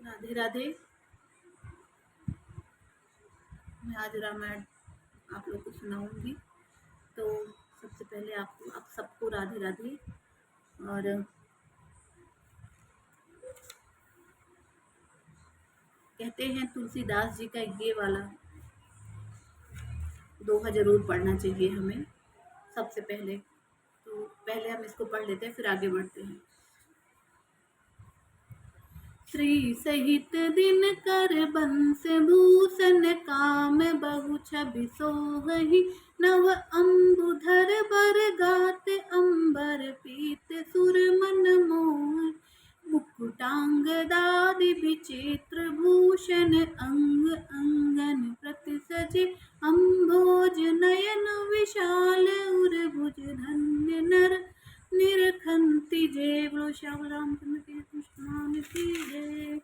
राधे राधे। मैं आज रामायण आप लोग को सुनाऊंगी। तो सबसे पहले आप सबको राधे राधे। और कहते हैं तुलसीदास जी का ये वाला दोहा जरूर पढ़ना चाहिए हमें सबसे पहले। तो पहले हम इसको पढ़ लेते हैं, फिर आगे बढ़ते हैं। श्री सहित दिन कर बंस भूषण काम बहु छवि सोहहि नव अम्बुधर बर गात अंबर पीत सुर मन मोह मुकुटांग दादि विचित्र भूषण अंग अंगन प्रति सजे अम्भोज नयन विशाल उर भुज धन्य नर निरखंति जय बोलो श्याम रामचंद्र के कृष्ण की जय।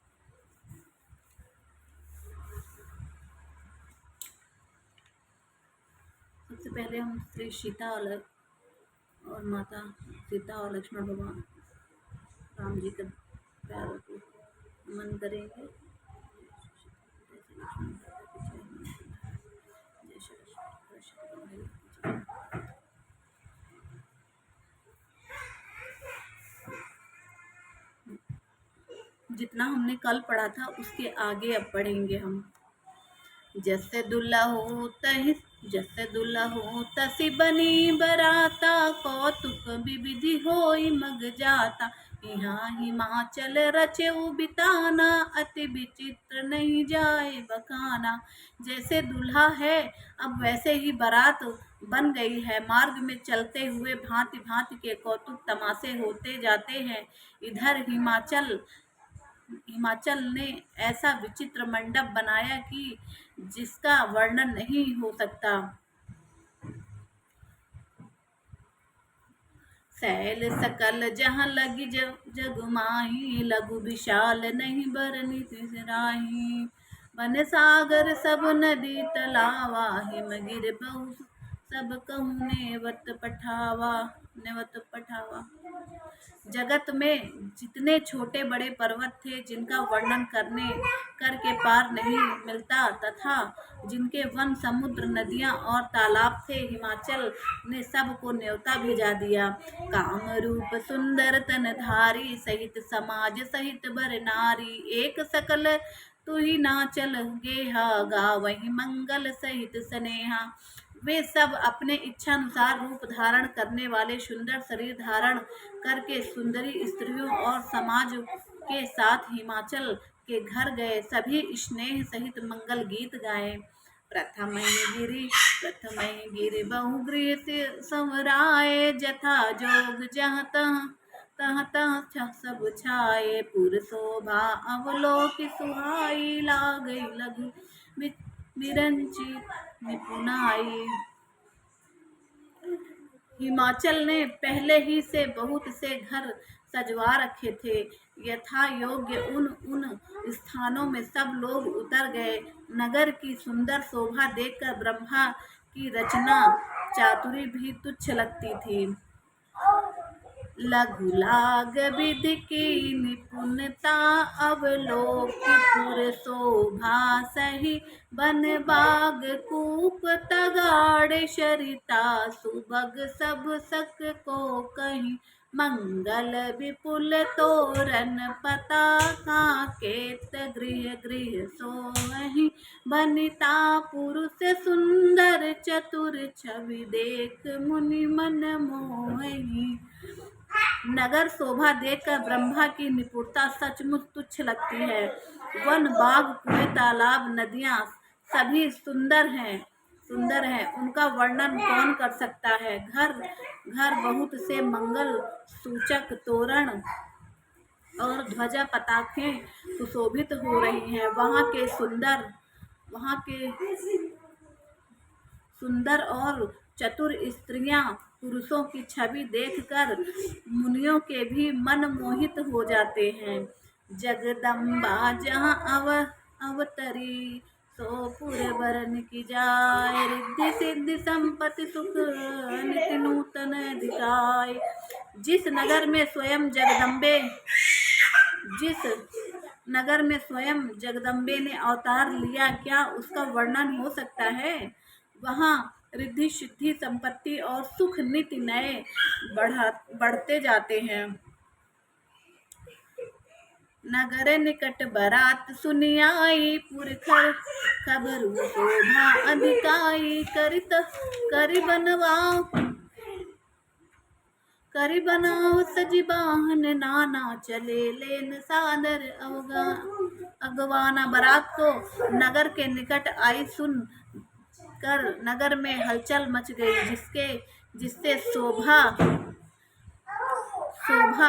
सबसे पहले हम श्री सीता और माता सीता और लक्ष्मण भगवान राम जी के प्यारों को नमन करेंगे। जितना हमने कल पढ़ा था उसके आगे अब पढ़ेंगे हम। जैसे दुल्हा हो तसी बनी बराता कौतुक विविधि होई मग जाता यहाँ हिमाचल रचे बिताना अति विचित्र नहीं जाए बखाना। जैसे दूल्हा है अब वैसे ही बारात बन गई है। मार्ग में चलते हुए भांति भांति के कौतुक तमाशे होते जाते हैं। इधर हिमाचल ने ऐसा विचित्र मंडप बनाया कि जिसका वर्णन नहीं हो सकता। सैल सकल जहाँ लगी जगमाही लघु विशाल नहीं बरनी तिसराही। बन सागर सब नदी तलावा हिमगिर बहु सब कहूँ नेवत पठावा। जगत में जितने छोटे बड़े पर्वत थे जिनका वर्णन करके पार नहीं मिलता तथा जिनके वन समुद्र नदियां और तालाब थे, हिमाचल ने सबको न्योता भिजा दिया। काम रूप सुंदर तनधारी सहित समाज सहित बर नारी एक सकल तू ही नाचल गेहा गावहि मंगल सहित स्नेहा। वे सब अपने इच्छानुसार रूप धारण करने वाले सुंदर शरीर धारण करके सुंदरी स्त्रियों और समाज के साथ हिमाचल के घर गए। सभी स्नेह सहित मंगल गीत गाए। प्रथम ही गिरि बहुगृह संवराए जथा जोग जहाँ तह सब छाए पुर शोभा अवलोकि सुहाई लागई लघु विरंची निपुणाई। हिमाचल ने पहले ही से बहुत से घर सजवा रखे थे। यथा योग्य उन स्थानों में सब लोग उतर गए। नगर की सुंदर शोभा देखकर ब्रह्मा की रचना चातुरी भी तुच्छ लगती थी। लघु लाग विधि की निपुणता अवलोकि शोभा सही बन बाग कूप तगाड़े शरिता सुबग सब सक को कहीं मंगल विपुल तोरण पताका केत गृह सोहि बनिता पुरुष सुंदर चतुर छवि देख मुनि मन मोहि। नगर शोभा देखकर ब्रह्मा की निपुणता सचमुच तुच्छ लगती है। वन बाग कुएं तालाब नदियां सभी सुंदर हैं उनका वर्णन कौन कर सकता है। घर बहुत से मंगल सूचक तोरण और ध्वजा पताके सुशोभित हो रही हैं। वहाँ के सुंदर और चतुर स्त्रियां पुरुषों की छवि देखकर मुनियों के भी मन मोहित हो जाते हैं। जगदम्बा जहाँ अवतरी सो पूरे बरन की जाय रिद्धि सिद्धि संपत्ति सुख नित्य नूतन दिखाय। जिस नगर में स्वयं जगदम्बे जिस नगर में स्वयं जगदम्बे ने अवतार लिया, क्या उसका वर्णन हो सकता है। वहाँ रिद्धि सिद्धि संपत्ति और सुख नित्य नए बढ़ते जाते हैं। नगर निकट बरात सुनी आई, पुरखर खबरू शोभा अधिकाई। करी बनाओ सजी बाहन, नाना चले लेन सादर अगवाना। बारात तो नगर के निकट आई, सुन कर नगर में हलचल मच गई, जिससे शोभा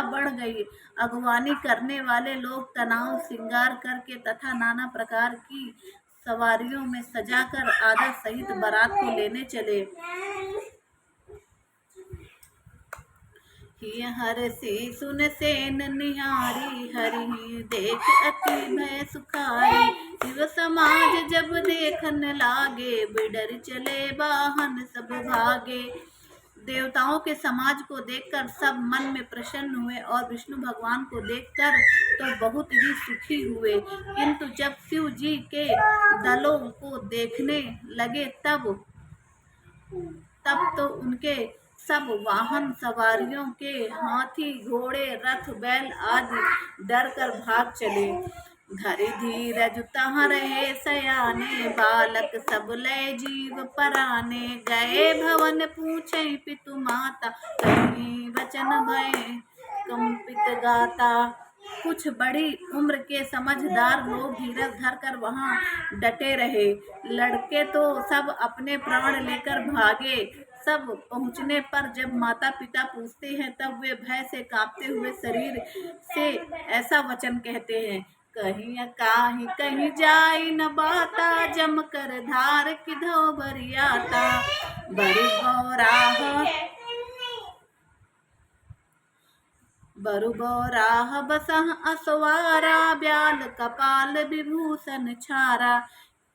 बढ़ गई। अगवानी करने वाले लोग तनाव श्रृंगार करके तथा नाना प्रकार की सवारियों में सजाकर आदर सहित बारात को लेने चले। हर से सुन सेन निहारी, हरि देख अति भय सुखारी। शिव समाज जब देखन लागे, बिडर चले बाहन सब भागे। देवताओं के समाज को देखकर सब मन में प्रसन्न हुए और विष्णु भगवान को देखकर तो बहुत ही सुखी हुए, किंतु जब शिव जी के दलों को देखने लगे तब तो उनके सब वाहन सवारियों के हाथी घोड़े रथ बैल आदि डर कर भाग चले। धरि धीरज तहाँ रहे सयाने, बालक सब लय जीव पराने। गए भवन पूछे पितु माता, कहीं वचन भय कंपित गाता। कुछ बड़ी उम्र के समझदार लोग धीरज धर कर वहाँ डटे रहे। लड़के तो सब अपने प्राण लेकर भागे। सब पहुँचने पर जब माता पिता पूछते हैं, तब वे भय से कांपते हुए शरीर से ऐसा वचन कहते हैं, कहीं जाई न बाता, जम कर धार किधो बरियाता। बरु गौराह बसह असवारा, ब्याल कपाल विभूषण छारा।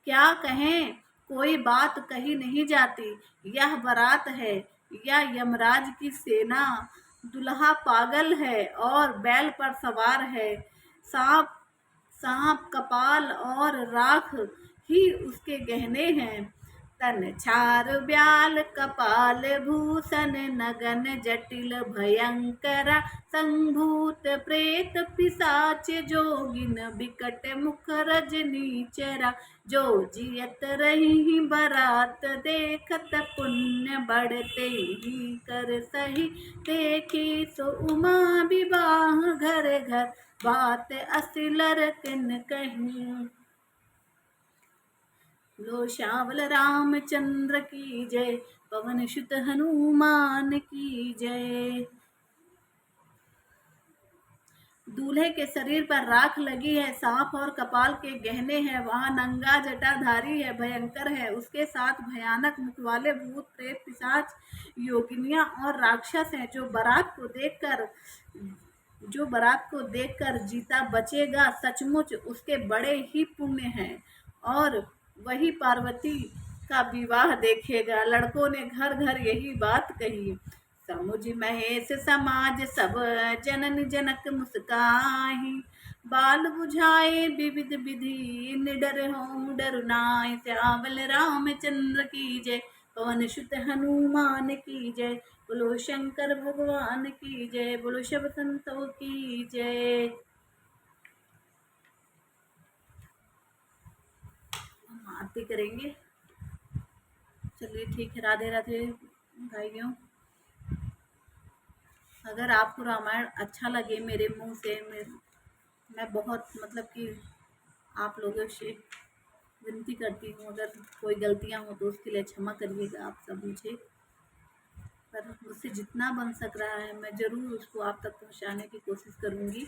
क्या कहें, कोई बात कही नहीं जाती। यह बारात है या यमराज की सेना। दुल्हा पागल है और बैल पर सवार है। सांप कपाल और राख ही उसके गहने हैं। तन छार ब्याल कपाल भूषण, नगन जटिल भयंकर। संभूत प्रेत पिशाच जोगिन, बिकट मुख रजनी चरा। जो जियत रही बारात देखत, पुण्य बढ़ते ही कर सही। देखी सो उमा विवाह घर घर, बात असिलर किन कहीं। लो श्यावल रामचंद्र की जय, पवन सुत हनुमान की जय। दूल्हे के शरीर पर राख लगी है, सांप और कपाल के गहने हैं। वहाँ नंगा जटाधारी है, भयंकर है। उसके साथ भयानक मुख वाले भूत प्रेत पिशाच योगिनियां और राक्षस हैं। जो बारात को देखकर जीता बचेगा, सचमुच उसके बड़े ही पुण्य हैं। और वही पार्वती का विवाह देखेगा। लड़कों ने घर घर यही बात कही। समुझ महेश समाज सब, जनन जनक मुस्काही। बाल बुझाए विविध विधि, निडर हो डर नाय। श्यावल रामचंद्र की जय, पवन सुत हनुमान की जय। बोलो शंकर भगवान की जय, बोलो शिव संतों की जय। हम आरती करेंगे। चलिए ठीक है। राधे राधे भाइयों। अगर आपको रामायण अच्छा लगे मेरे मुंह से, मैं बहुत कि आप लोगों से विनती करती हूँ, अगर कोई गलतियाँ हो तो उसके लिए क्षमा करिएगा आप सब मुझे। पर मुझसे जितना बन सक रहा है मैं ज़रूर उसको आप तक पहुँचाने की कोशिश करूँगी।